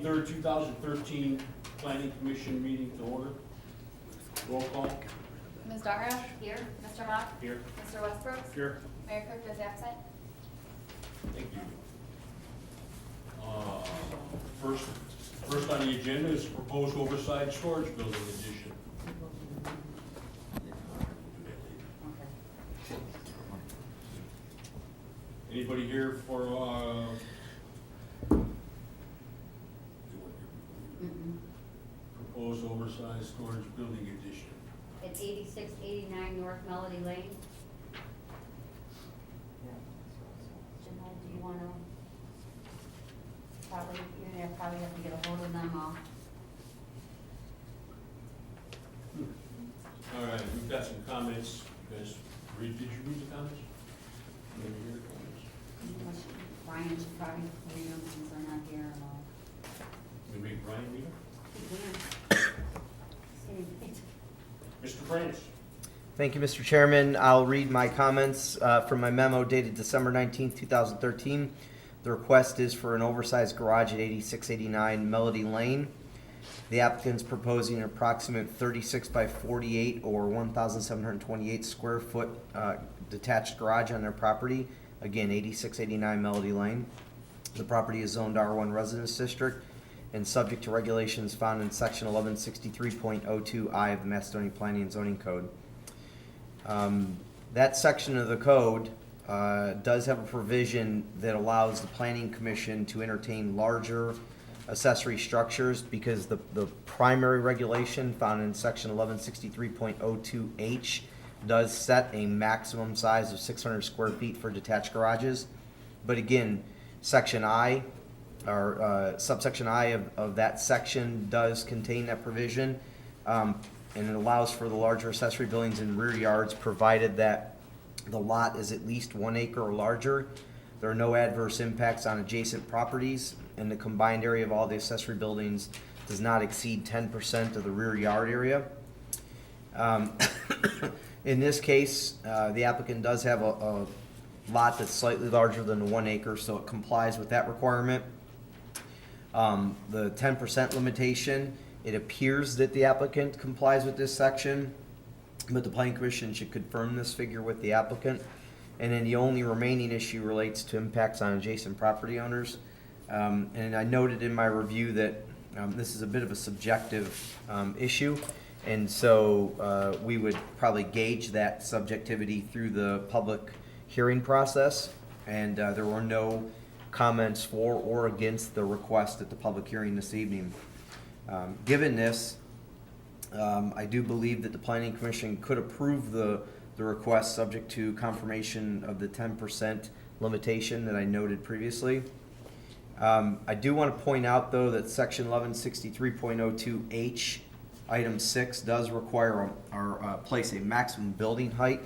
23rd, 2013 Planning Commission meeting to order. Roll call. Ms. Darrow? Here. Mr. Mock? Here. Mr. Westbrook? Here. Mayor Cook is absent. Thank you. First on the agenda is proposed oversized storage building addition. Anybody here for, proposed oversized storage building addition? At 8689 North Melody Lane. Janelle, do you want to, probably, you're gonna probably have to get a hold of them all. All right, we've got some comments. You guys, did you read the comments? Maybe hear the comments? Brian should probably read them since they're not here and all. We make Brian read them? He can. Mr. France? Thank you, Mr. Chairman. I'll read my comments from my memo dated December 19th, 2013. The request is for an oversized garage at 8689 Melody Lane. The applicant's proposing an approximate 36 by 48 or 1,728 square foot detached garage on their property. Again, 8689 Melody Lane. The property is zoned R1 Residence District and subject to regulations found in section 1163.02I of the Macedonia Planning and Zoning Code. That section of the code does have a provision that allows the Planning Commission to entertain larger accessory structures because the primary regulation found in section 1163.02H does set a maximum size of 600 square feet for detached garages. But again, section I, or subsection I of that section does contain that provision, and it allows for the larger accessory buildings in rear yards provided that the lot is at least 1 acre or larger. There are no adverse impacts on adjacent properties, and the combined area of all the accessory buildings does not exceed 10% of the rear yard area. In this case, the applicant does have a lot that's slightly larger than 1 acre, so it complies with that requirement. The 10% limitation, it appears that the applicant complies with this section, but the Planning Commission should confirm this figure with the applicant. And then the only remaining issue relates to impacts on adjacent property owners. And I noted in my review that this is a bit of a subjective issue. And so we would probably gauge that subjectivity through the public hearing process. And there were no comments for or against the request at the public hearing this evening. Given this, I do believe that the Planning Commission could approve the request subject to confirmation of the 10% limitation that I noted previously. I do want to point out, though, that section 1163.02H, item 6, does require or place a maximum building height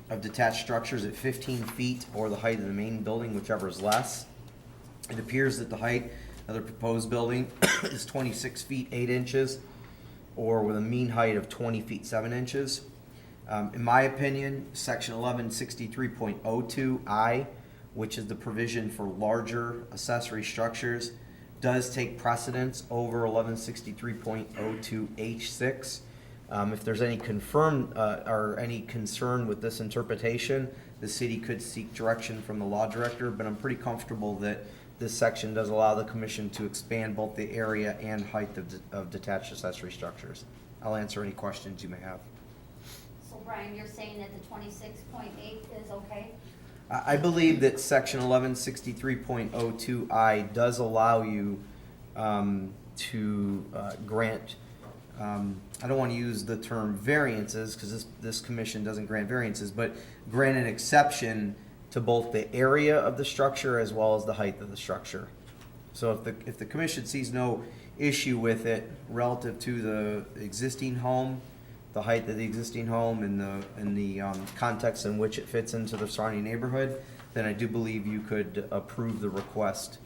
of detached structures at 15 feet or the height of the main building, whichever is less. It appears that the height of the proposed building is 26 feet 8 inches, or with a mean height of 20 feet 7 inches. In my opinion, section 1163.02I, which is the provision for larger accessory structures, does take precedence over 1163.02H6. If there's any or any concern with this interpretation, the city could seek direction from the law director, but I'm pretty comfortable that this section does allow the commission to expand both the area and height of detached accessory structures. I'll answer any questions you may have. So Brian, you're saying that the 26.8 is okay? I believe that section 1163.02I does allow you to grant, I don't want to use the term variances because this commission doesn't grant variances, but grant an exception to both the area of the structure as well as the height of the structure. So if the commission sees no issue with it relative to the existing home, the height of the existing home, and the context in which it fits into the surrounding neighborhood, then I do believe you could approve the request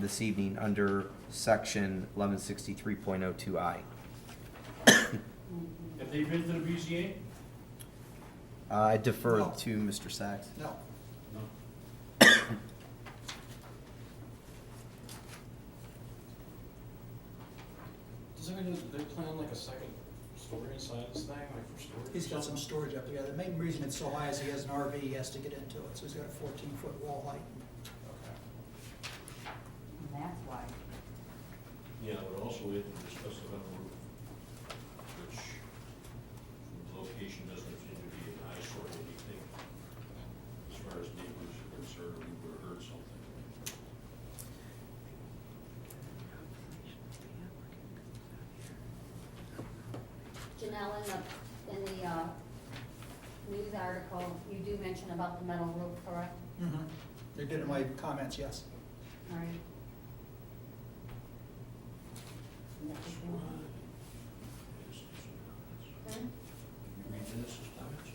this evening under section 1163.02I. Have they been to the BZA? I defer No. to Mr. Sachs. No. No. they plan like a second story inside this thing, like for storage? He's got some storage up there. The main reason it's so high is he has an RV, he has to get into it, so he's got a 14-foot wall height. Okay. And that's why. Yeah, but also we have to discuss the metal roof, which from the location doesn't seem to be an eyesore or anything. As far as neighbors are concerned, we would have heard something. Janelle, in the news article, you do mention about the metal roof, correct? Mm-hmm. They did in my comments, yes. All right. Hmm? You read Dennis's comments?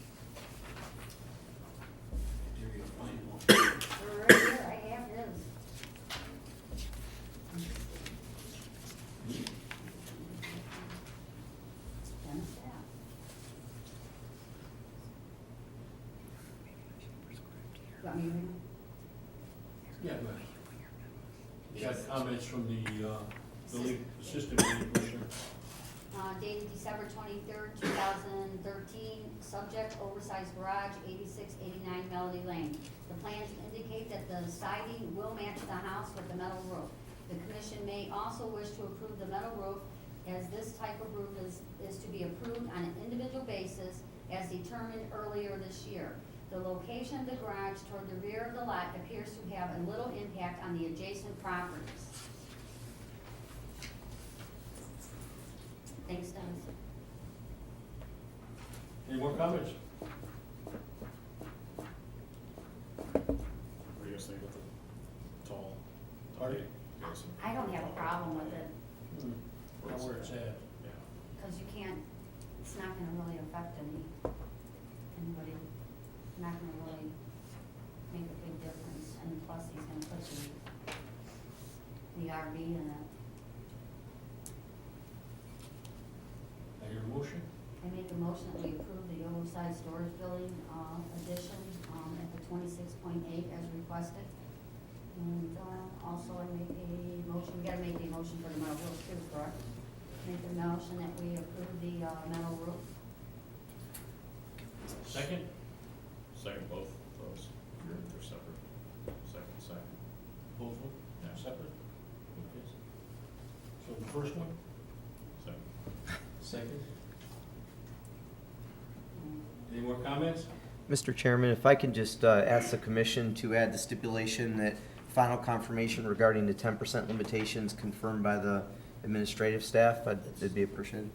Dare you to find one? We're right here, I have his. Dennis, yeah. Want me to read them? Yeah, go ahead. You got comments from the building, assistant building commissioner? Dated December 23rd, 2013, subject oversized garage, 8689 Melody Lane. The plans indicate that the siding will match the house with the metal roof. The commission may also wish to approve the metal roof, as this type of roof is to be approved on an individual basis as determined earlier this year. The location of the garage toward the rear of the lot appears to have a little impact on the adjacent properties. Thanks, Dennis. Any more comments? What do you guys think about the tall? Pardon? You guys- I don't have a problem with it, Not where it's at. Yeah. because you can't, it's not gonna really affect anybody. Not gonna really make a big difference, and plus he's gonna put the RV in it. I hear a motion. I make a motion that we approve the oversized storage building, addition, at the 26.8 as requested. And, also I make a motion, we gotta make a motion for the metal roof too, correct? Make a motion that we approve the, metal roof. Second? Second, both those, they're separate. Second. Both of them? Yeah. Separate? Okay. So the first one? Second. Second. Any more comments? Mr. Chairman, if I can just ask the commission to add the stipulation that final confirmation regarding the 10% limitations confirmed by the administrative staff, that'd be appreciated.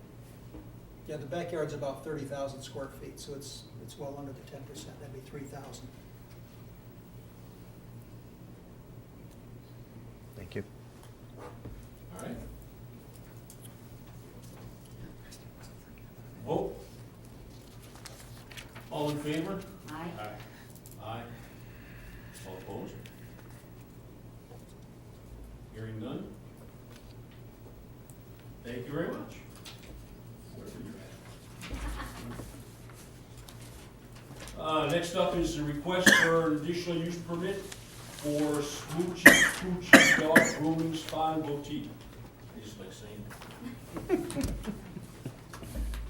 Yeah, the backyard's about 30,000 square feet, so it's well under the 10%. That'd be 3,000. Thank you. All right. Vote. All in favor? Aye. Aye. All opposed? Hearing none? Thank you very much. Wherever you're at. Next up is the request for an additional use permit for Smoochy Poochie Dog Grooming Spa and Boutique. I just like saying that.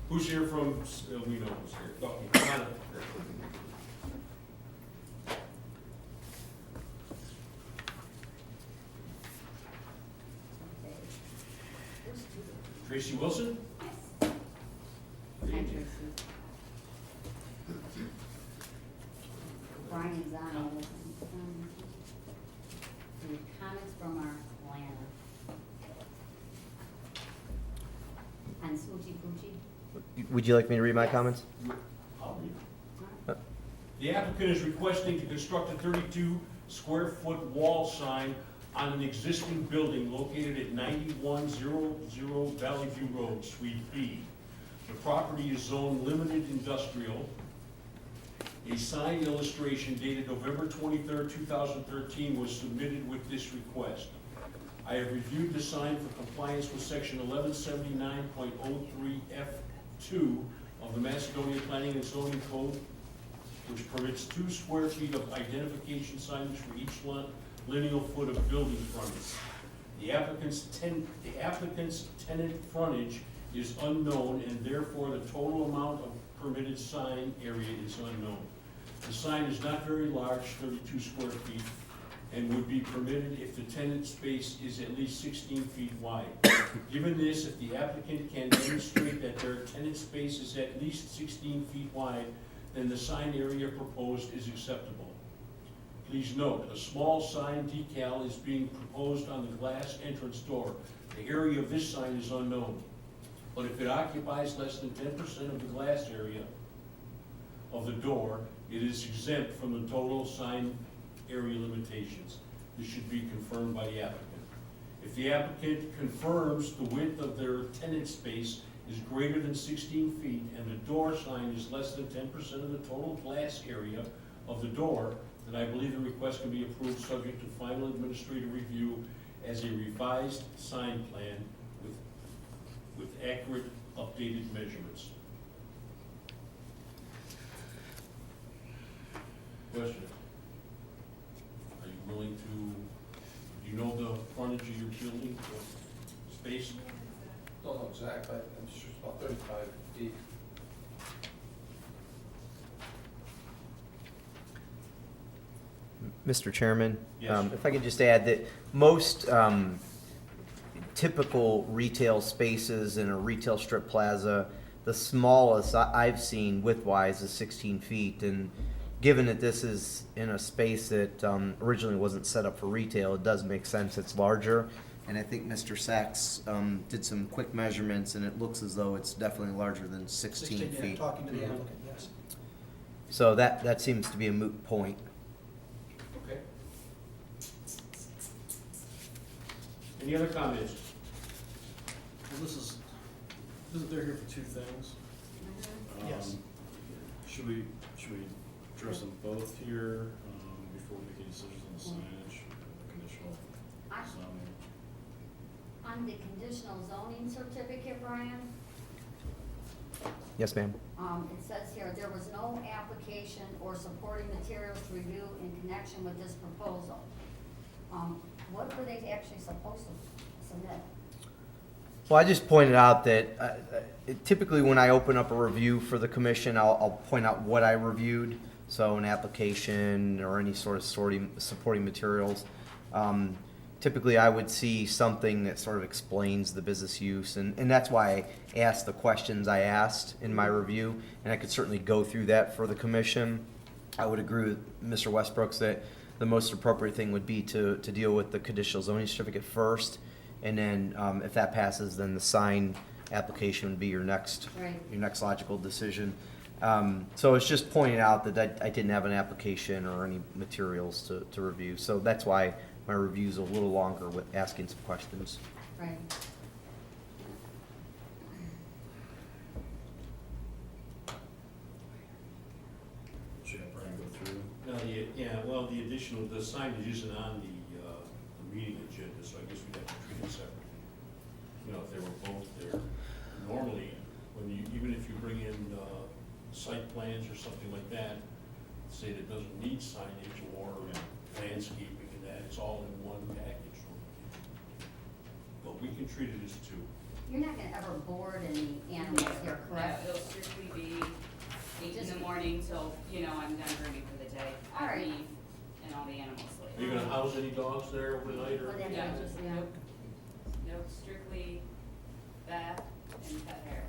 Who's here from, we know who's here. Oh, come on up. Tracy Wilson? Yes. Hi, Tracy. Brian's on all this. Any comments from our planner? On Smoochie Poochie? Would you like me to read my comments? I'll read. The applicant is requesting to construct a 32 square foot wall sign on an existing building located at 9100 Valley View Road, Suite B. The property is zoned limited industrial. A sign illustration dated November 23rd, 2013 was submitted with this request. I have reviewed the sign for compliance with section 1179.03F2 of the Macedonia Planning and Zoning Code, which permits 2 square feet of identification signage for each lineal foot of building frontage. The applicant's tenant frontage is unknown, and therefore the total amount of permitted sign area is unknown. The sign is not very large, 32 square feet, and would be permitted if the tenant space is at least 16 feet wide. Given this, if the applicant can demonstrate that their tenant space is at least 16 feet wide, then the sign area proposed is acceptable. Please note, a small sign decal is being proposed on the glass entrance door. The area of this sign is unknown, but if it occupies less than 10% of the glass area of the door, it is exempt from the total sign area limitations. This should be confirmed by the applicant. If the applicant confirms the width of their tenant space is greater than 16 feet and the door sign is less than 10% of the total glass area of the door, then I believe the request can be approved subject to final administrative review as a revised sign plan with accurate updated measurements. Question? Are you willing to, do you know the frontage of your building, the space? Don't know exactly, I'm sure it's about 35 feet. Mr. Chairman? Yes. If I could just add that most typical retail spaces in a retail strip plaza, the smallest I've seen width-wise is 16 feet. And given that this is in a space that originally wasn't set up for retail, it does make sense it's larger. And I think Mr. Sachs did some quick measurements, and it looks as though it's definitely larger than 16 yeah, feet. talking to the applicant, yes. So that seems to be a moot point. Okay. Any other comments? Well, they're here for two things. Yes. Should we address them both here, before we make any decisions on the signage, or conditional I- zoning? On the conditional zoning certificate, Brian, Yes, ma'am. it says here, there was no application or supporting materials to review in connection with this proposal. What were they actually supposed to submit? Well, I just pointed out that typically when I open up a review for the commission, I'll point out what I reviewed. So an application or any sort of supporting materials. Typically, I would see something that sort of explains the business use, and that's why I asked the questions I asked in my review, and I could certainly go through that for the commission. I would agree with Mr. Westbrooks that the most appropriate thing would be to deal with the conditional zoning certificate first, and then if that passes, then the sign application would be your next logical decision. So it's just pointing out that I didn't have an application or any materials to review, so that's why my review's a little longer with asking some questions. Right. Should have Brian go through? No, the additional, the signage isn't on the meeting agenda, so I guess we'd have to treat it separately. You know, if they were both there. Normally, even if you bring in site plans or something like that, say that doesn't need signage or landscaping and that, it's all in one package. But we can treat it as two. You're not gonna ever board any animals here, correct? No, it'll strictly be 8 in the morning till, I'm done grooming for the day. All right. I leave and all the animals leave. Are you gonna house any dogs there overnight or? Well, then- Yeah, Yeah. nope, strictly bath and cut hair.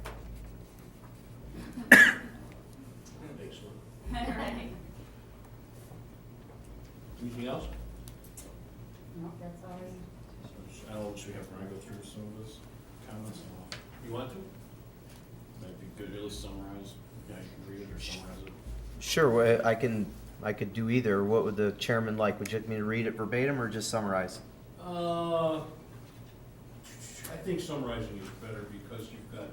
Excellent. Right. Anything else? No, that's all Should we have Brian go through some of his comments? You want to? Might be good, at least summarize, you can read it or summarize it. Sure, well, I could do either. What would the chairman like? Would you like me to read it verbatim or just summarize? I think summarizing is better because you've got,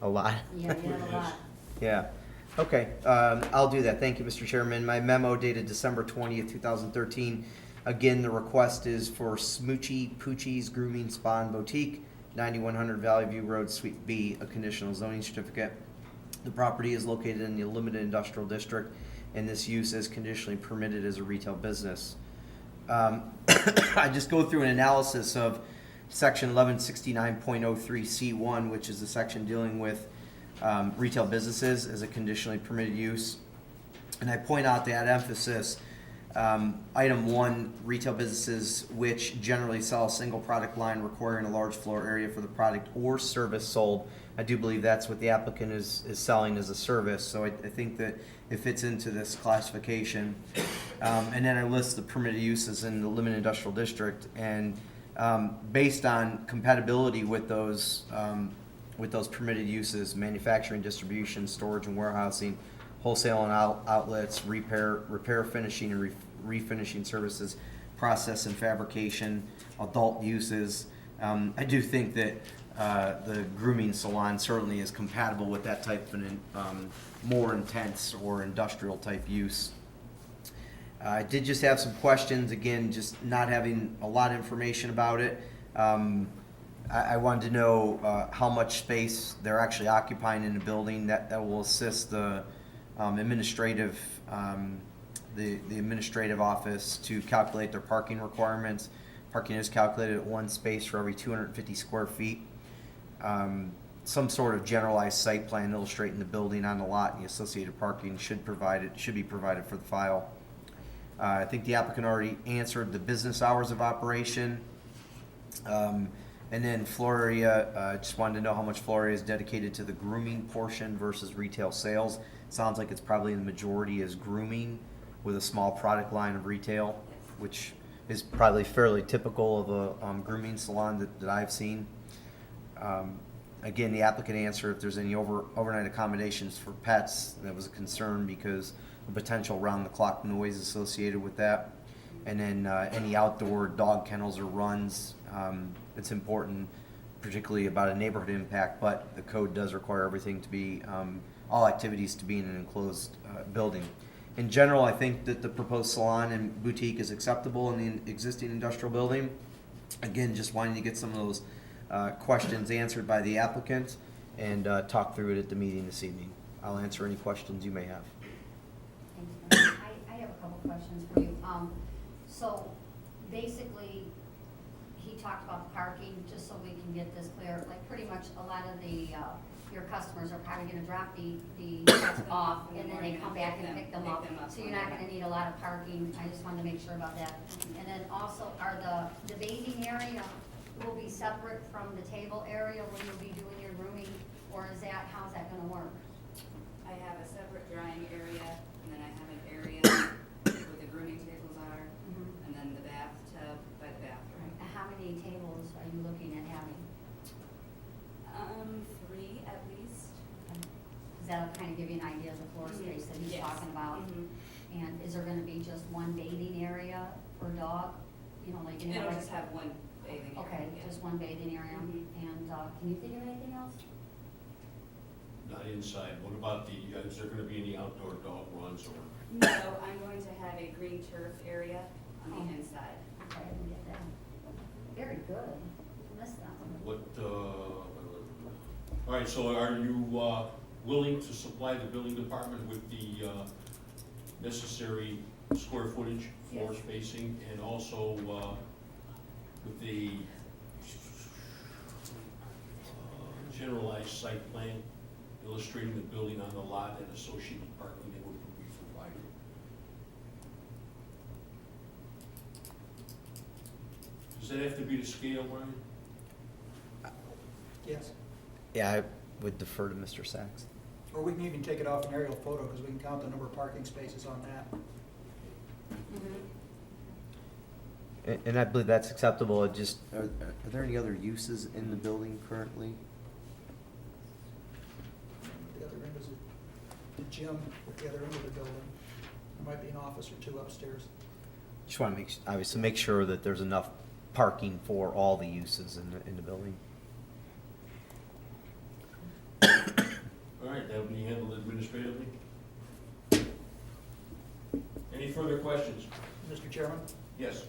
A lot. Yeah, you have a lot. Yeah. Okay, I'll do that. Thank you, Mr. Chairman. My memo dated December 20th, 2013. Again, the request is for Smoochie Poochie's Grooming Spa and Boutique, 9100 Valley View Road, Suite B, a conditional zoning certificate. The property is located in the limited industrial district, and this use is conditionally permitted as a retail business. I just go through an analysis of section 1169.03C1, which is the section dealing with retail businesses as a conditionally permitted use. And I point out that emphasis, item 1, retail businesses which generally sell a single product line requiring a large floor area for the product or service sold. I do believe that's what the applicant is selling as a service, so I think that it fits into this classification. And then I list the permitted uses in the limited industrial district, and based on compatibility with those permitted uses, manufacturing, distribution, storage and warehousing, wholesale and outlets, repair, finishing and refinishing services, process and fabrication, adult uses. I do think that the grooming salon certainly is compatible with that type of more intense or industrial type use. I did just have some questions, again, just not having a lot of information about it. I wanted to know how much space they're actually occupying in the building that will assist the administrative office to calculate their parking requirements. Parking is calculated at one space for every 250 square feet. Some sort of generalized site plan illustrating the building on the lot and the associated parking should be provided for the file. I think the applicant already answered the business hours of operation. And then floor area, just wanted to know how much floor area is dedicated to the grooming portion versus retail sales. Sounds like it's probably the majority is grooming with a small product line of retail, which is probably fairly typical of a grooming salon that I've seen. Again, the applicant answered if there's any overnight accommodations for pets. That was a concern because of potential round-the-clock noise associated with that. And then any outdoor dog kennels or runs. It's important, particularly about a neighborhood impact, but the code does require everything to be, all activities to be in an enclosed building. In general, I think that the proposed salon and boutique is acceptable in the existing industrial building. Again, just wanting to get some of those questions answered by the applicant and talk through it at the meeting this evening. I'll answer any questions you may have. Thank you. I have a couple questions for you. So basically, he talked about the parking, just so we can get this clear. Like pretty much a lot of the, your customers are probably gonna drop the pets off and then they come back and pick them up. So you're not gonna need a lot of parking. I just wanted to make sure about that. And then also, are the bathing area will be separate from the table area where you'll be doing your grooming? Or is that, how's that gonna work? I have a separate drying area, and then I have an area where the grooming tables are, and then the bathtub by the bathroom. And how many tables are you looking at having? 3 at least. Because that'll kind of give you an idea of the floor space that he's Yes. talking about. Mhm. And is there gonna be just one bathing area per dog? You know, like, you know, It'll like. just have one bathing area. Okay, yeah. just one bathing area. Mhm. And, can you think of anything else? Not inside. What about is there gonna be any outdoor dog runs or? No, I'm going to have a green turf area on the Oh. inside. Okay, I didn't get that. Very good. Missed that one. What, all right, so are you willing to supply the building department with the necessary square footage, floor Yes. spacing, and also with the generalized site plan illustrating the building on the lot and associated parking that would be provided? Does that have to be to scale, Ryan? Yes. Yeah, I would defer to Mr. Sachs. Or we can even take it off an aerial photo, because we can count the number of parking spaces on that. And I believe that's acceptable. It just, are there any other uses in the building currently? The other end is the gym at the other end of the building. There might be an office or 2 upstairs. Just want to obviously make sure that there's enough parking for all the uses in the building. All right, that will be handled administratively. Any further questions? Mr. Chairman, Yes.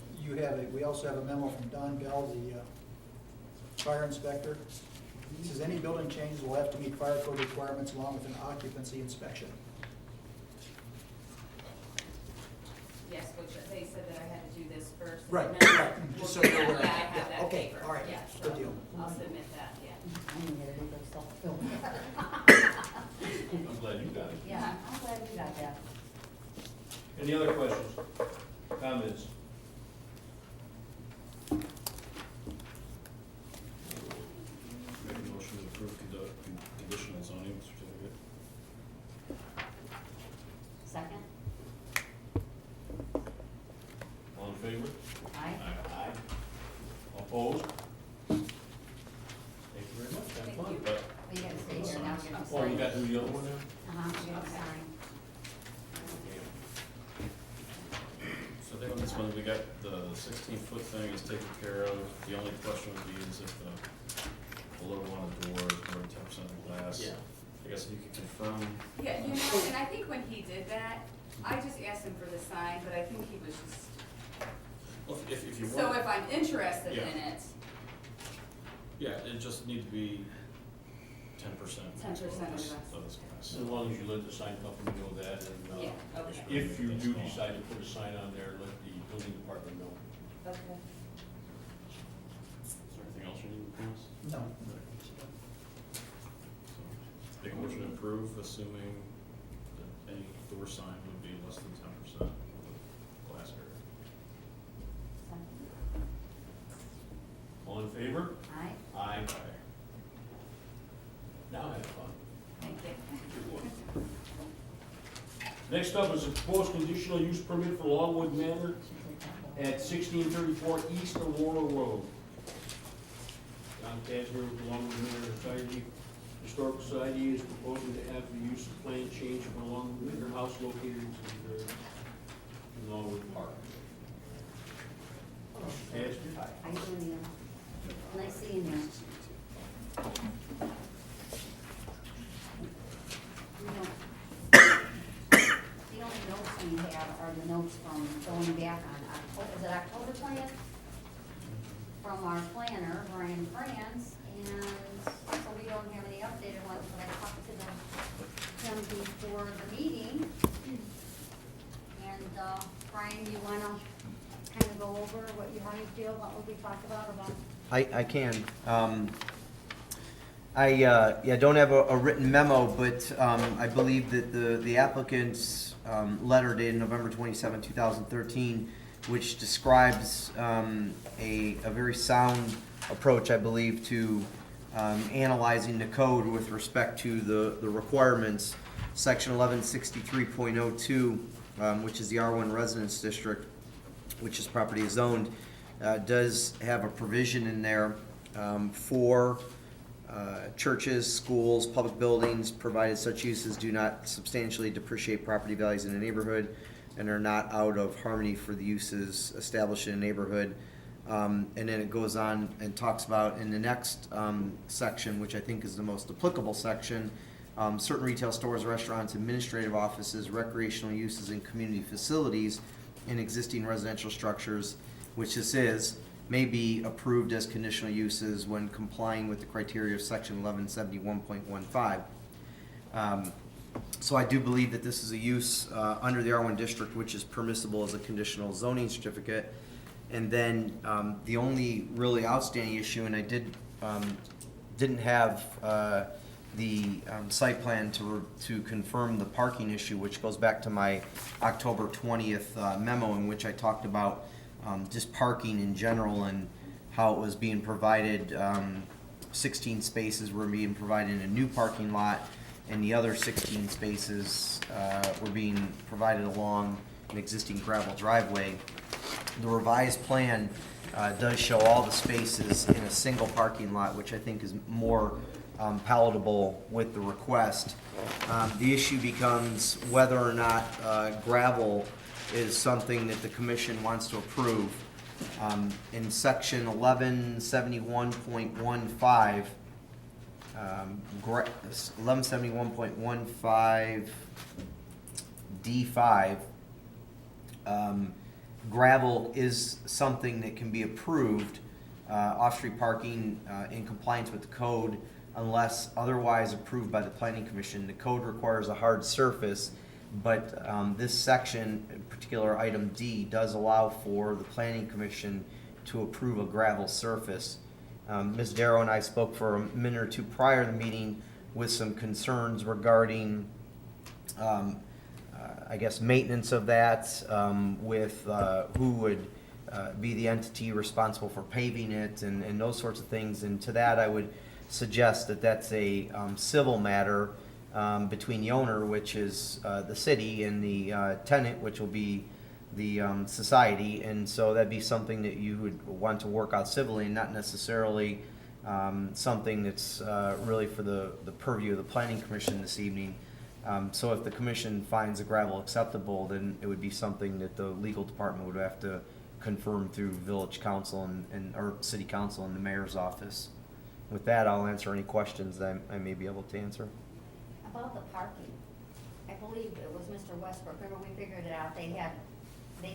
we also have a memo from Don Bell, the fire inspector. He says any building changes will have to meet fire code requirements along with an occupancy inspection. Yes, which they said that I had to do this first. Right, and then right, we'll just so get you're that. aware. Yeah, I have Yeah, that okay, paper. all right, Yeah, good so deal. I'll submit that, yeah. I didn't get it either, so. I'm glad you got it. Yeah, I'm glad you got that. Any other questions, comments? Make a motion to approve conditional zoning certificate. Second? All in favor? Aye. Aye. Opposed? Thank you very much, have Thank fun. you. But Well, you gotta stay here now, you're gonna Oh, you sign. got to do the other one now? Uh-huh, you're gonna Okay. sign. So I think on this one, we got the 16-foot thing is taken care of. The only question would be is if the below one of the doors, more than 10% of glass. Yeah. I guess if you could confirm, Yeah, you know, and I think when he did that, I just asked him for the sign, but I think he was just, well, if you want. so if I'm interested Yeah. in it, Yeah, it just need to be 10%. 10% of the- Of this glass. As long as you let the sign company know that, and, yeah, okay. if you do decide to put a sign on there, let the building department know. Okay. Is there anything else you need from us? No. So, make a motion to approve, assuming that any door sign would be less than 10% of the glass area. Second. All in favor? Aye. Aye. Now have fun. Thank you. Next up is a proposed conditional use permit for Longwood Manor at 1634 East Aurora Road. John Casner with the Longwood Manor Society, Historical Society is proposing to have the use of plan change for Longwood Manor House located in Longwood Park. Casner? How you doing, Neil? Nice seeing you. The only notes we have are the notes from going back on October, is it October 20th? From our planner, Brian France, and so we don't have any updated ones, but I talked to him before the meeting. And, Brian, you wanna kind of go over how you feel about what we talked about? I can. I don't have a written memo, but I believe that the applicant's letter dated November 27, 2013, which describes a very sound approach, I believe, to analyzing the code with respect to the requirements. Section 1163.02, which is the R1 Residence District, which is property is zoned, does have a provision in there for churches, schools, public buildings, provided such uses do not substantially depreciate property values in a neighborhood and are not out of harmony for the uses established in a neighborhood. And then it goes on and talks about in the next section, which I think is the most applicable section, certain retail stores, restaurants, administrative offices, recreational uses, and community facilities in existing residential structures, which this is, may be approved as conditional uses when complying with the criteria of section 1171.15. So I do believe that this is a use under the R1 district, which is permissible as a conditional zoning certificate. And then the only really outstanding issue, and I didn't have the site plan to confirm the parking issue, which goes back to my October 20th memo, in which I talked about just parking in general and how it was being provided. 16 spaces were being provided in a new parking lot, and the other 16 spaces were being provided along an existing gravel driveway. The revised plan does show all the spaces in a single parking lot, which I think is more palatable with the request. The issue becomes whether or not gravel is something that the commission wants to approve. In section 1171.15, 1171.15 D5, gravel is something that can be approved, off-street parking in compliance with the code unless otherwise approved by the planning commission. The code requires a hard surface, But this section, in particular item D, does allow for the planning commission to approve a gravel surface. Ms. Darrow and I spoke for a minute or two prior to the meeting with some concerns regarding, I guess, maintenance of that, with who would be the entity responsible for paving it and those sorts of things. And to that, I would suggest that that's a civil matter between the owner, which is the city, and the tenant, which will be the society. And so that'd be something that you would want to work out civilly, and not necessarily something that's really for the purview of the planning commission this evening. So if the commission finds the gravel acceptable, then it would be something that the legal department would have to confirm through village council or city council and the mayor's office. With that, I'll answer any questions that I may be able to answer. About the parking, I believe it was Mr. Westbrook, remember we figured it out, they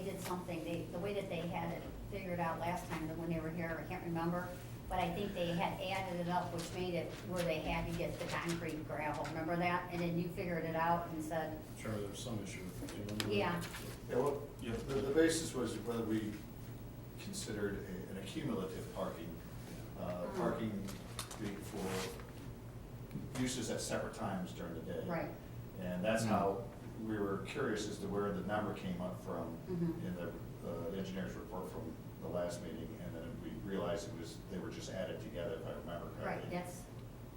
did something, the way that they had it figured out last time, when they were here, I can't remember, but I think they had added it up, which made it where they had to get the concrete gravel, remember that? And then you figured it out and said, Sure, there was some issue with it. Do you remember? yeah, Yeah, well, the basis was whether we considered an accumulative parking, parking for uses at separate times during the day. right, And that's how we were curious as to where the number came up from in the engineer's report from the last meeting, and then we realized they were just added together, if I remember right, correctly. that's,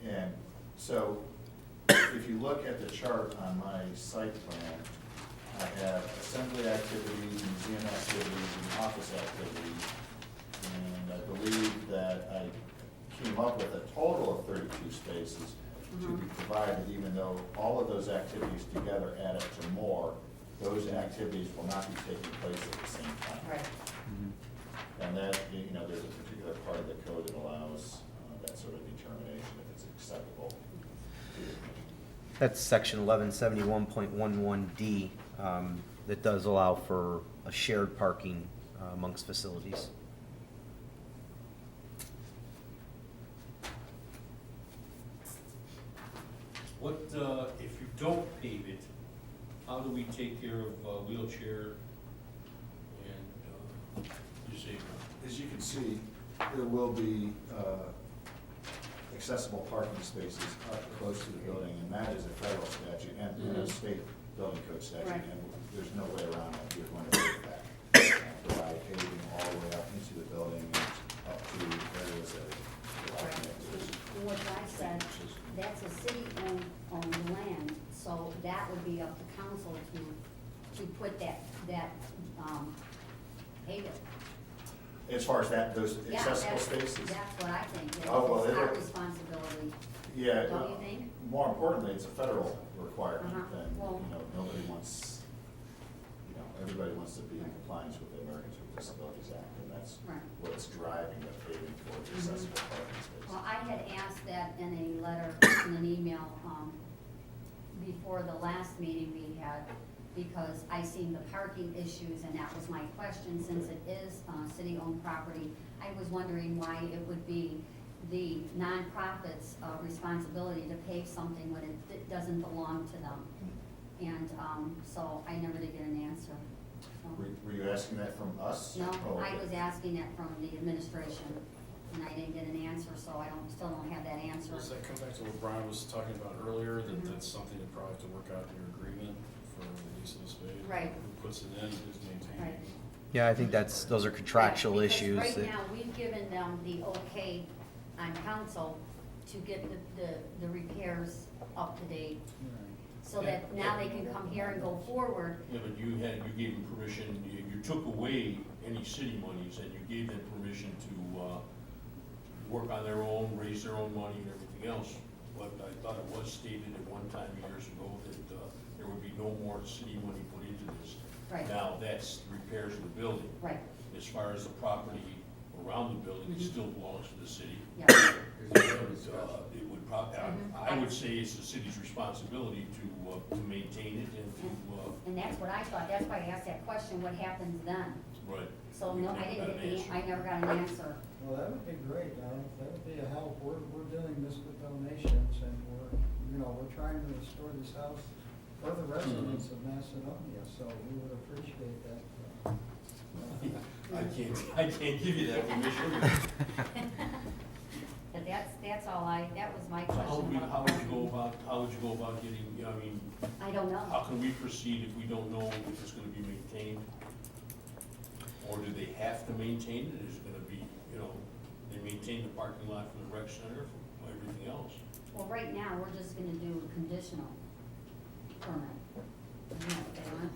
And so, if you look at the chart on my site plan, I have assembly activities, museum activities, and office activities. And I believe that I came up with a total of 32 spaces to be provided, even though all of those activities together add up to more. Those activities will not be taking place at the same time. right. And that, there's a particular part of the code that allows that sort of determination if it's acceptable to the commission. That's section 1171.11D, that does allow for a shared parking amongst facilities. What, if you don't pave it, how do we take care of wheelchair and disabled? As you can see, there will be accessible parking spaces up close to the building, and that is a federal statute and a state building code statute, Right. and there's no way around that. You're going to do that. Provide paving all the way up into the building and up to areas that provide connectivity. What I said, that's a city-owned land, so that would be up to council to put that, pave it. As far as those Yeah, accessible that's- spaces? That's what I think, that Oh, well, it's our it'll- responsibility. Yeah. Don't you think? More importantly, it's a federal requirement than, Well- nobody wants, everybody wants to be in compliance with the Americans with Disabilities Act, and that's Right. what's driving the paving towards accessible parking spaces. Well, I had asked that in a letter, in an email, before the last meeting we had, because I seen the parking issues, and that was my question, since it is, city-owned property. I was wondering why it would be the nonprofit's, responsibility to pay something when it doesn't belong to them. And, so I never did get an answer. So- Were you asking that from us? No, Oh, I okay. was asking that from the administration, and I didn't get an answer, so I still don't have that answer. Does that come back to what Brian was talking about earlier, that Mhm. that's something you probably have to work out in your agreement for the lease of the space? Right. Who puts it in, who's maintaining Right. it? Yeah, I think those are contractual Right, because issues. right that- now, we've given them the okay on council to get the repairs up to date, so that now they can come here and go forward. Yeah, but you gave them permission, you took away any city monies, and you gave them permission to work on their own, raise their own money and everything else. But I thought it was stated at one time years ago that there would be no more city money put into this. Right. Now, that's repairs of the building. Right, As far as the property around the building, it Mhm. still belongs to the city. yeah, It would probably, I would say it's the city's responsibility to maintain it and to, and that's what I thought, that's why I asked that question, what happens then? right. So, no, I didn't get Answer. I never got an answer. Well, that would be great, that would be a help. We're doing this with donations, and we're trying to restore this house for the residents of Macedonia, so we would appreciate that. I can't give you that permission. But that's all that was my So question. how would you go about getting, you know, I mean, I don't know. how can we proceed if we don't know if it's gonna be maintained? Or do they have to maintain it? Is it gonna be, you know, they maintain the parking lot from the rec center, from everything else? Well, right now, we're just gonna do a conditional permit. You know what they want?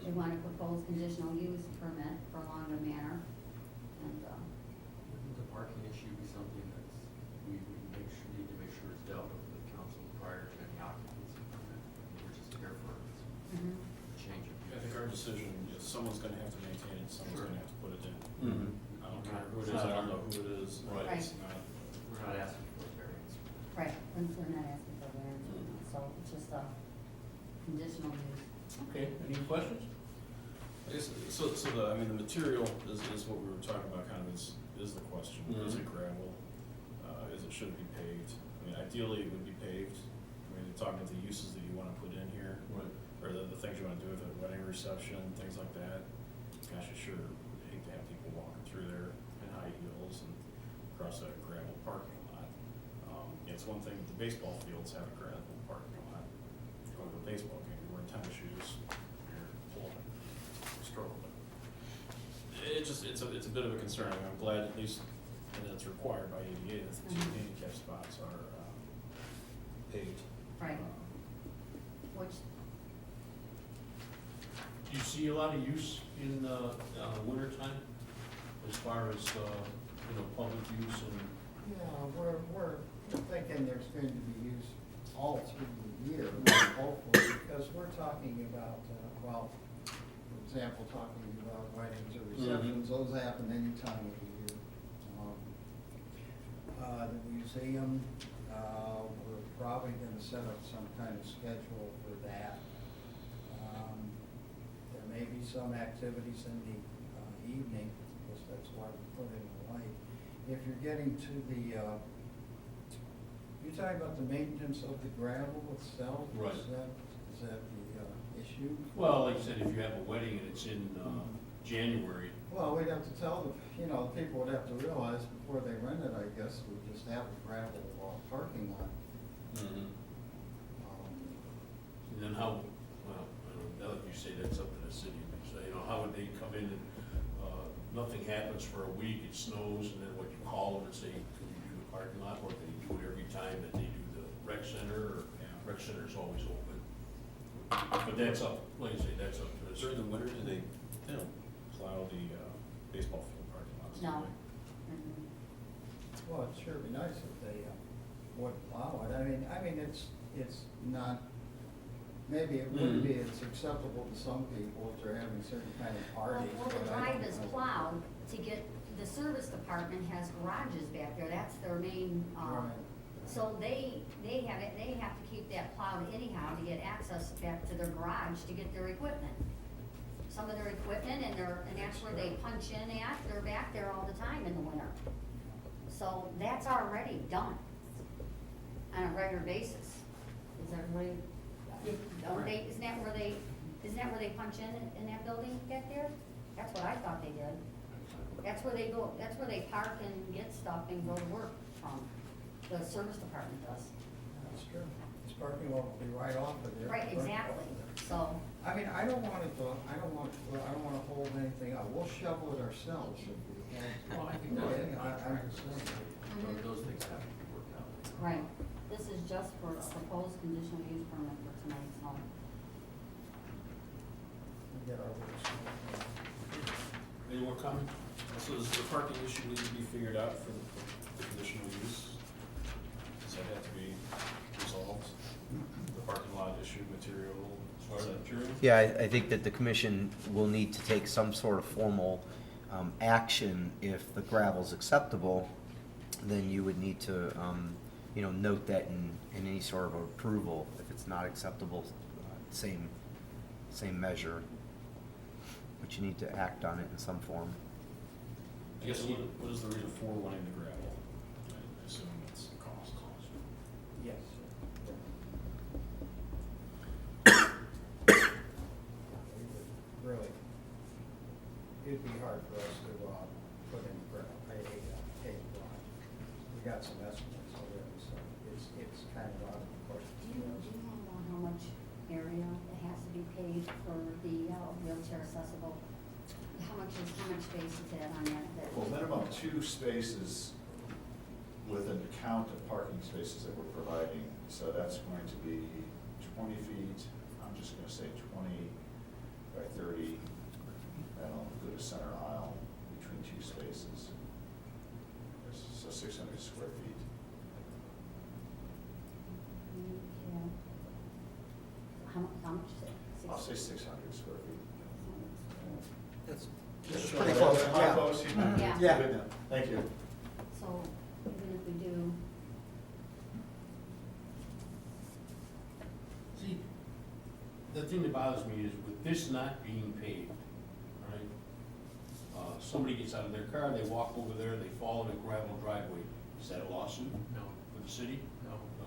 They want a proposed conditional use permit for Longer Manor, and, Wouldn't the parking issue be something that's, we need to make sure is dealt with council prior to any occupancy permit? We're just here for mhm. change of. I think our decision is someone's gonna have to maintain it, someone's gonna have to put it in. Mm-hmm. I don't care who it is, I don't know who it is. Right. It's not, We're not asking for a variance. Right, and they're not asking for variance, so it's just a conditional use. Okay, any questions? I guess, so the, I mean, the material is what we were talking about, kind of is the question. Is it gravel? Should it be paved? I mean, ideally, it would be paved. I mean, you're talking about the uses that you wanna put in here, Right. or the things you wanna do with a wedding reception, things like that. Gosh, I sure hate to have people walking through there in high heels and across that gravel parking lot. It's one thing, the baseball fields have a gravel parking lot. You go to a baseball game, you're wearing tennis shoes, you're pulling, stroking. It's a bit of a concern. I mean, I'm glad at least, and it's required by ADA, that the two handicap spots are paved. Right. Which, Do you see a lot of use in, winter time, as far as, you know, public use and? Yeah, we're thinking there's going to be use all through the year, hopefully, because we're talking about, well, for example, talking about weddings or receptions, those happen any time of the year. The museum, we're probably gonna set up some kind of schedule for that. There may be some activities in the evening, because that's why we put in the light. If you're getting to the, you're talking about the maintenance of the gravel itself? Right. Is that the issue? Well, like you said, if you have a wedding and it's in, January, Well, we'd have to tell the, the people would have to realize before they rent it, I guess, we just have a gravel parking lot. and then how, well, I don't know, now that you say that's up to the city, so, you know, how would they come in and, nothing happens for a week, it snows, and then what, you call them and say, can you do the parking lot, or can you do it every time that they do the rec center, or rec center's always open? But that's up, like you say, that's up to the During city. the winter, they don't plow the baseball field parking lots? do no. they? Mhm. Well, it'd sure be nice if they would plow it. I mean, it's not, maybe it wouldn't be as acceptable to some people if they're having certain kind of parties. Well, the but I drive don't is know. plowed to get, the service department has garages back there, that's their main, Right. so they have it, they have to keep that plowed anyhow to get access back to their garage to get their equipment. Some of their equipment and that's where they punch in at, they're back there all the time in the winter. So that's already done on a regular basis. Is everybody, isn't that where they punch in that building back there? That's what I thought they did. That's where they go, that's where they park and get stuff and go to work from. The service department does. That's true. This parking lot will be right off of there. Right, exactly. So, I mean, I don't want to hold anything up. We'll shovel it ourselves if we have to. Well, I think Okay, that's. I'm just saying. Those things have to be worked out. right, this is just for a proposed conditional use permit for tonight's home. We get our work done. Any more comment? So does the parking issue need to be figured out for the conditional use? Does that have to be resolved? The parking lot issue, material, as far as that material? Yeah, I think that the commission will need to take some sort of formal action. If the gravel's acceptable, then you would need to, note that in any sort of approval. If it's not acceptable, same measure. But you need to act on it in some form. I guess what is the reason for wanting the gravel? I assume it's cost. Yes. accessible. How much space is that on that? Well, minimum 2 spaces with an account of parking spaces that we're providing. So that's going to be 20 feet, I'm just gonna say 20 by 30. That'll include a center aisle between 2 spaces. So 600 square feet. Yeah. How much is it? I'll say 600 square feet. That's That's pretty close, Am I yeah. close? Yeah. Yeah. Good enough. Thank you. So even if we do, See, the thing that bothers me is with this not being paved, right? Somebody gets out of their car, they walk over there, they fall in a gravel driveway. Is that a lawsuit No, for the city? no. No.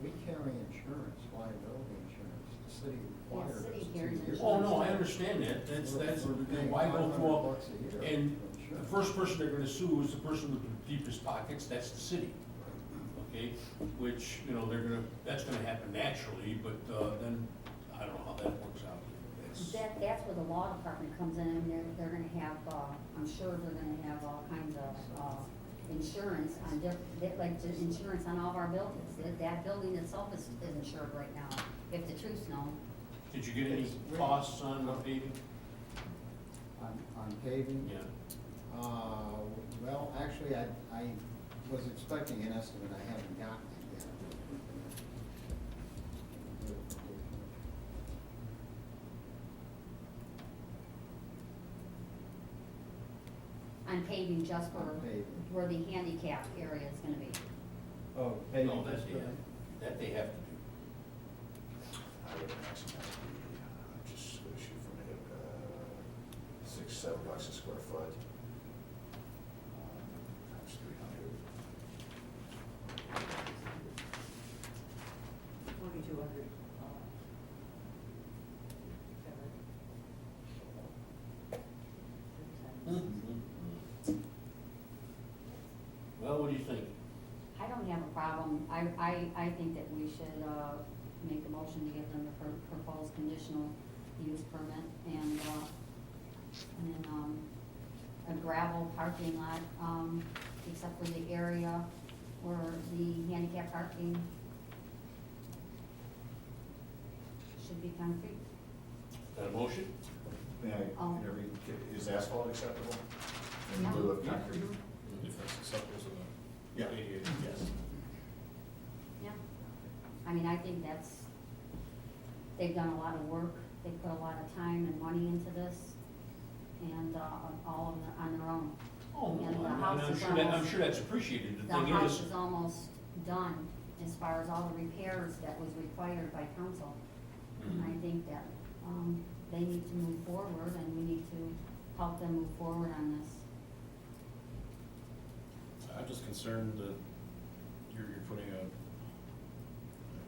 We carry insurance, liability insurance, the city requires us city to. carries do. insurance. Oh, no, I understand that. That's, We're paying why go through all, $500 a year and for the insurance. first person they're gonna sue is the person with the deepest pockets, that's the city. Okay, which, you know, that's gonna happen naturally, but, then, I don't know how that works out. That's- that's where the law department comes in, and they're gonna have, I'm sure they're gonna have all kinds of, insurance on like the insurance on all of our buildings. That building itself is insured right now, if the truth's known. Did you get any costs on paving? On paving? Yeah. Well, actually, I was expecting an estimate, I haven't gotten it yet. On paving just On paving. where the handicap area is gonna be. Oh, paving. No, that they have to do. I would imagine that would be, just shoot from the hip, $6-7 a square foot. Times 300. 4,200. Well, what do you think? I don't have a problem. I think that we should, make a motion to give them the proposed conditional use permit and then, a gravel parking lot, except for the area where the handicap parking should be concrete. Got a motion? May I, Oh. is asphalt acceptable in Yeah. lieu of Yeah. concrete? If that's acceptable to the Yeah. ADA. Yes. Yeah. I mean, I think they've done a lot of work, they put a lot of time and money into this, and, all of them on their own. Oh, no, And the I'm house is sure I'm almost- sure that's appreciated. The The thing house is, is almost done as far as all the repairs that was required by council. And I think that, they need to move forward and we need to help them move forward on this. I'm just concerned that you're putting a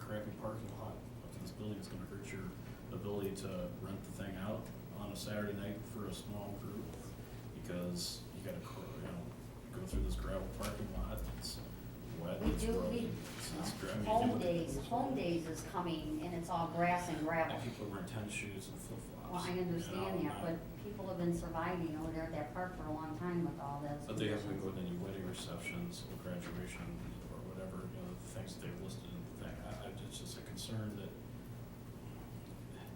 crappy parking lot up to this building. It's gonna hurt your ability to rent the thing out on a Saturday night for a small group, because you gotta, go through this gravel parking lot. It's wet, We it's do, roughy, it's driving. home days is coming and it's all grass and gravel. And people wearing tennis shoes and flip-flops. Well, I understand that, but people have been surviving over there at that park for a long time with all this. But they haven't been going to any wedding receptions or graduation or whatever, the things that they've listed in the thing. It's just a concern that,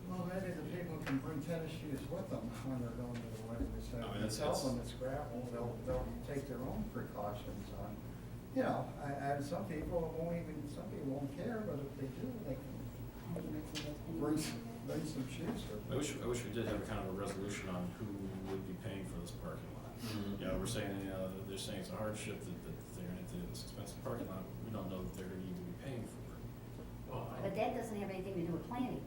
Well, maybe the people can bring tennis shoes with them when they're going to the wedding reception. I mean, it's- Tell them it's gravel, they'll take their own precautions on, and some people won't care, but if they do, they can bring some shoes with I them. wish we did have a kind of a resolution on who would be paying for this parking lot. We're saying, they're saying it's a hardship that they're gonna do this expensive parking lot. We don't know that they're gonna even be paying for it. But that doesn't have anything to do with planning.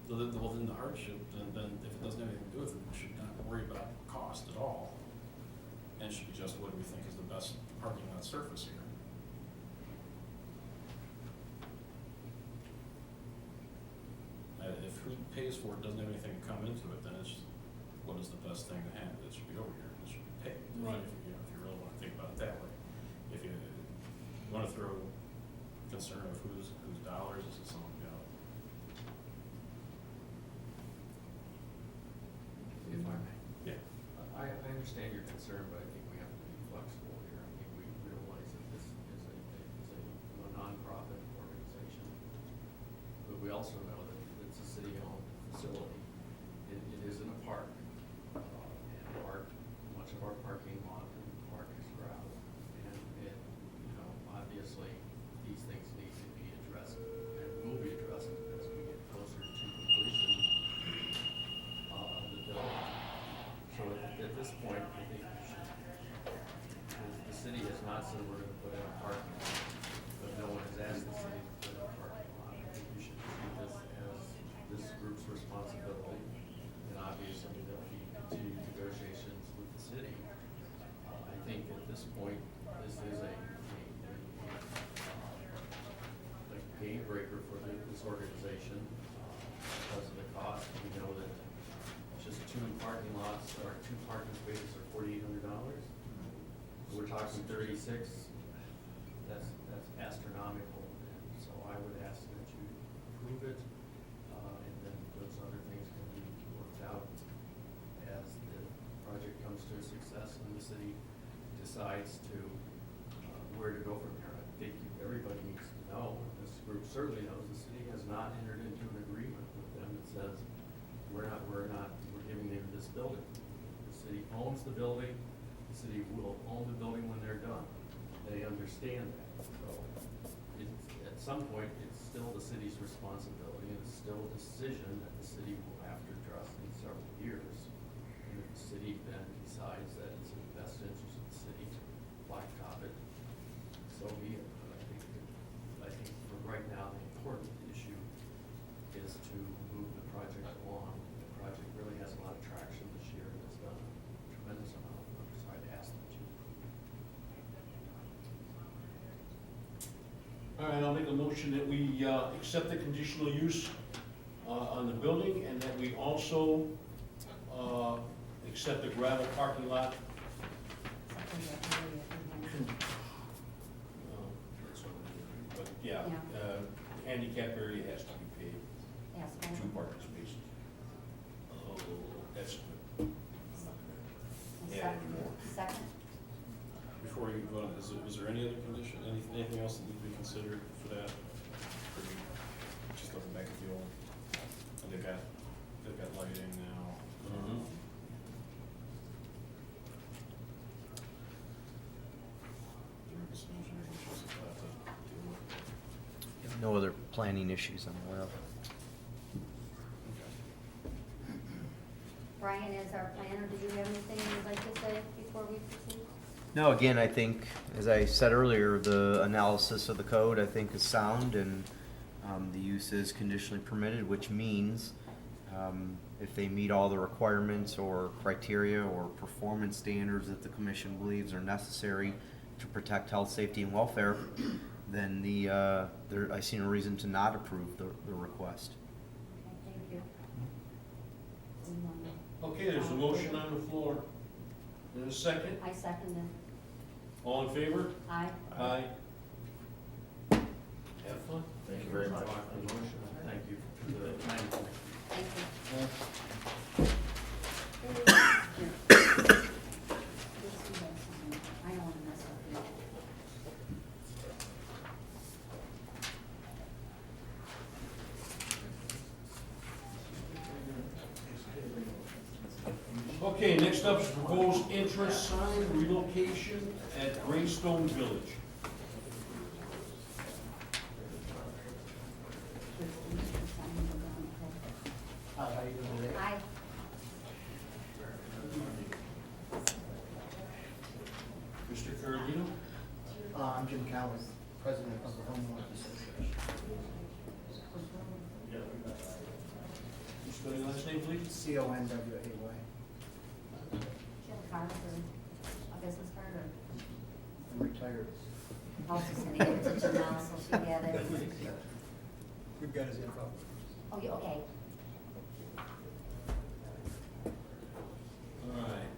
Well, then the hardship, then if it doesn't have anything to do with it, we should not worry about cost at all. And it should be just what we think is the best parking lot surface here. If who pays for it doesn't have anything to come into it, then it's, what is the best thing to have? It should be over here, it should be paid. Right. If you really wanna think about it that way. If you wanna throw concern of whose dollars is it, some, understand your concern, but I think we have to be flexible here. I think we realize that this is a nonprofit organization. But we also know that it's a city-owned facility. It isn't a park. Much of our parking lot and park is gravel. And, obviously, these things need to be addressed and will be addressed as we get closer to completion of the building. So at this point, I think the city has not said we're gonna put in a parking lot, but no one has asked the city to put in a parking lot. I think we should see this as this group's responsibility, and obviously there'll be continued negotiations with the city. I think at this point, this is a game breaker for this organization because of the cost. We know that just two parking spaces are $4,800. We're talking 36. That's astronomical. And so I would ask that you approve it, and then those other things can be worked out as the project comes to a success and the city decides to where to go from here. I think everybody needs to know, and this group certainly knows, the city has not entered into an agreement with them that says we're giving them this building. The city owns the building. The city will own the building when they're done. They understand that. So at some point, it's still the city's responsibility, and it's still a decision that the city will have to address in several years. And if the city then decides that it's in the best interest of the city to blacktop it, so be it. But I think for right now, the important issue is to move the project along. The project really has a lot of traction this year and has done a tremendous amount of work, so I'd ask that you. All right, I'll make a motion that we accept the conditional use on the building, and that we also accept the gravel parking lot. But yeah, handicap area has to be paved, Yes, 2 parking spaces. Oh, that's good. Yeah, more. Second? Before you vote on this, is there any other condition, anything else that needs to be considered for that? Or you just looking back at the old, and they've got lighting now. Mhm. There was some engineering issues that we'll have to deal with. No other planning issues I'm aware of. Okay. Brian, as our planner, do you have anything you'd like to say before we proceed? No, again, I think, as I said earlier, the analysis of the code, I think, is sound, and the use is conditionally permitted, which means if they meet all the requirements or criteria or performance standards that the commission believes are necessary to protect health, safety, and welfare, then I see no reason to not approve the request. Okay, thank you. Okay, there's a motion on the floor. In a second, I second it. all in favor? Aye. Aye. Have fun. Thank you very much. Thank you to the planning commission. Thank you. I don't want to mess up here. Okay, next up is proposed entrance sign relocation at Greystone Village. Hi, how you doing today? Aye. Mr. Carolino? I'm Jim Cowan, president of the Homeowners Association. You spell your last name, please? CONWAY. She had a card or a business card or? I'm retired. I was just gonna give it to Janelle, so she had it. We've got his info. Oh, yeah, okay. All right,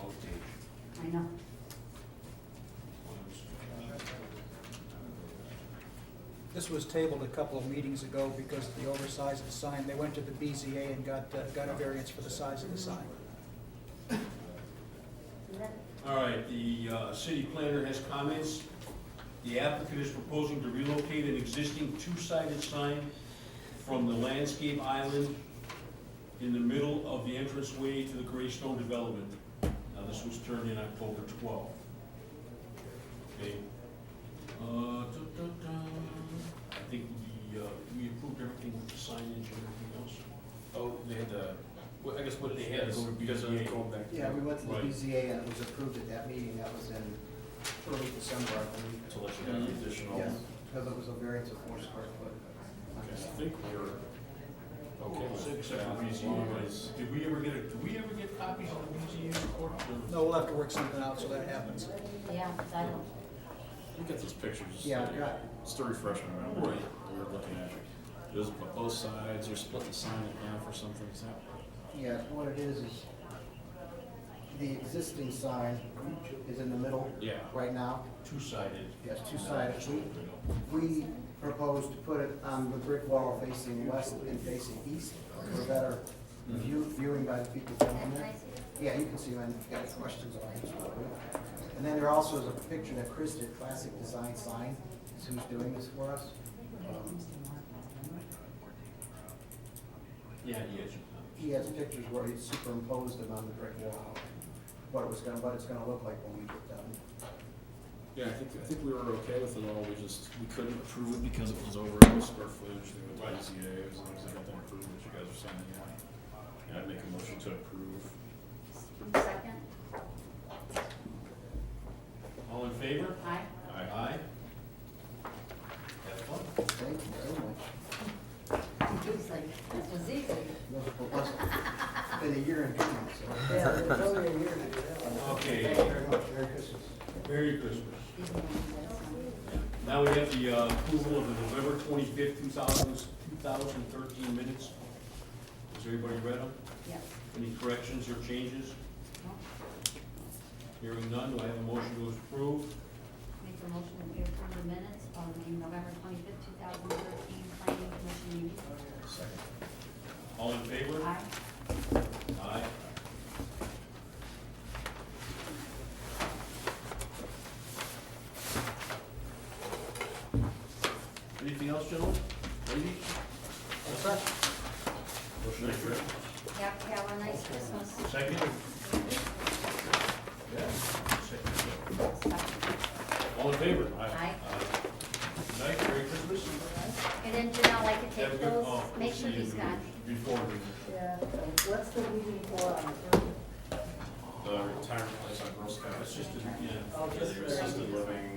okay. I know. This This was tabled a couple of meetings ago because of the oversize of the sign. They went to the BZA and got a variance for the size of the sign. All right, the city planner has comments. The applicant is proposing to relocate an existing two-sided sign from the landscape island in the middle of the entranceway to the Greystone development. Now, this was turned in October 12th. Okay. I think we approved everything with the signage and everything else. Oh, they had to, well, I guess what they had is because of going back. Yeah, we went to the Right. BZA and it was approved at that meeting, that was in early December, I believe. To let you have the additional. Yes, because it was a variance of 4 square foot. Okay, I think we're okay with it. Except for BZA, guys. Did we ever get copies of the BZA report? No, we'll have to work something out so that happens. Yeah, 'cause I don't, Look at these pictures. Yeah, I've got, Just to refresh my memory, Right. we were looking at, there's both sides, they're splitting the sign in half or something, is that? yeah, what it is the existing sign is in the middle Yeah. right now. Two-sided. Yes, two-sided. We propose to put it on the brick wall facing west and facing east for better viewing by the people coming in can there. I see it? Yeah, you can see when you got questions on it. And then there also is a picture that Chris did, Classic Design Sign, is who's doing this for us. Yeah, yes. He has pictures where he's superimposed them on the brick wall, what it's gonna look like when we get done. Yeah, I think we were okay with it all, we couldn't approve it because it was over the square footage thing with the ICA, as long as I got that approved, which you guys are signing on. Yeah, I'd make a motion to approve. Second? All in favor? Aye. Aye. Have fun. Thank you very much. He's like, this was easy. It's been a year and 2 months, so. Yeah, it's only a year to do that. Okay, Thank you very much. Merry Christmas. Merry Christmas. These are the ones that's, Now we have the approval of the November 25th, 2013 minutes. Has everybody read them? yeah. Any corrections or changes? No? Hearing none, do I have a motion to approve? Make a motion that we approve the minutes of the November 25th, 2013 planning commission meeting. Second. All in favor? Aye. Aye. Anything else, gentlemen? Ladies? Motion to adjourn. Have a nice Christmas. Second? Yeah. Second. All in favor? Aye. Good night, Merry Christmas. And then Janelle, I could Have a take good- those, oh, make sure see you he's got. Before we. Yeah, what's the meeting for on the third? The retirement place on Girl Scouts. It's just, Oh, Yeah, just their for- assisted living